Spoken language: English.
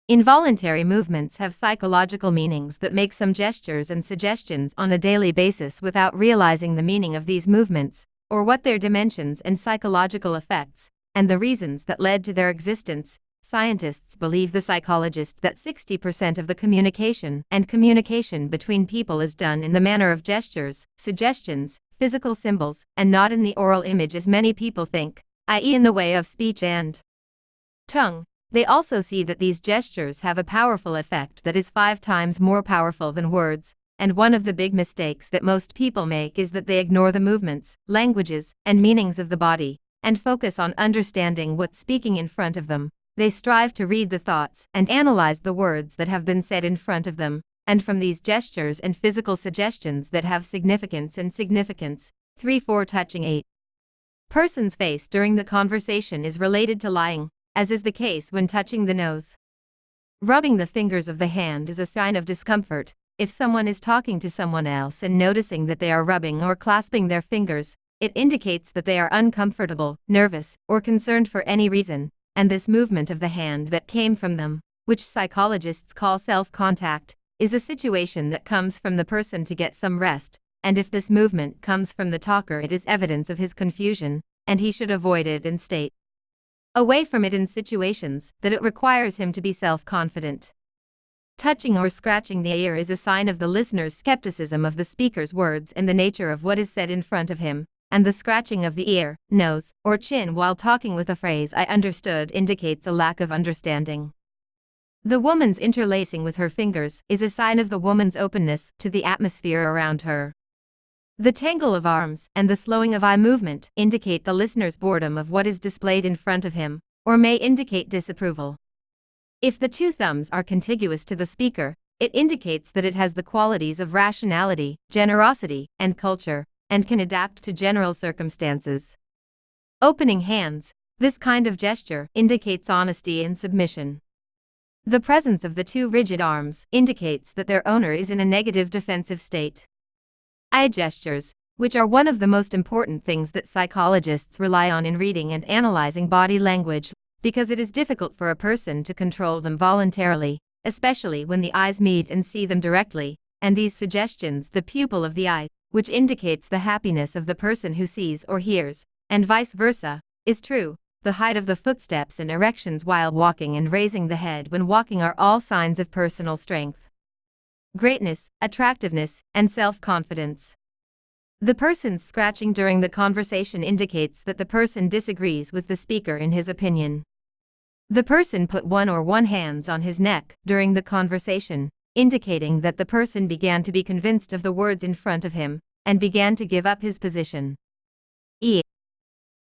Involuntary movements have psychological meanings that make some gestures and suggestions on a daily basis without realizing the meaning of these movements, or what their dimensions and psychological effects, and the reasons that led to their existence. Scientists believe, the psychologist, that 60% of the communication between people is done in the manner of gestures, suggestions, physical symbols, and not in the oral image as many people think, i.e. in the way of speech and tongue. They also see that these gestures have a powerful effect that is 5 times more powerful than words, and one of the big mistakes that most people make is that they ignore the movements, languages, and meanings of the body, and focus on understanding what's speaking in front of them. They strive to read the thoughts and analyze the words that have been said in front of them, and from these gestures and physical suggestions that have significance and significance. 3-4 Touching a person's face during the conversation is related to lying, as is the case when touching the nose. Rubbing the fingers of the hand is a sign of discomfort. If someone is talking to someone else and noticing that they are rubbing or clasping their fingers, it indicates that they are uncomfortable, nervous, or concerned for any reason, and this movement of the hand that came from them, which psychologists call self-contact, is a situation that comes from the person to get some rest, and if this movement comes from the talker, it is evidence of his confusion, and he should avoid it and stay away from it in situations that it requires him to be self-confident. Touching or scratching the ear is a sign of the listener's skepticism of the speaker's words and the nature of what is said in front of him, and the scratching of the ear, nose, or chin while talking with a phrase "I understood" indicates a lack of understanding. The woman's interlacing with her fingers is a sign of the woman's openness to the atmosphere around her. The tangle of arms and the slowing of eye movement indicate the listener's boredom of what is displayed in front of him, or may indicate disapproval. If the 2 thumbs are contiguous to the speaker, it indicates that it has the qualities of rationality, generosity, and culture, and can adapt to general circumstances. Opening hands. This kind of gesture indicates honesty and submission. The presence of the 2 rigid arms indicates that their owner is in a negative defensive state. Eye gestures, which are one of the most important things that psychologists rely on in reading and analyzing body language, because it is difficult for a person to control them voluntarily, especially when the eyes meet and see them directly, and these suggestions, the pupil of the eye, which indicates the happiness of the person who sees or hears, and vice versa, is true. The height of the footsteps and erections while walking and raising the head when walking are all signs of personal strength, greatness, attractiveness, and self-confidence. The person's scratching during the conversation indicates that the person disagrees with the speaker in his opinion. The person put one or more hands on his neck during the conversation, indicating that the person began to be convinced of the words in front of him, and began to give up his position.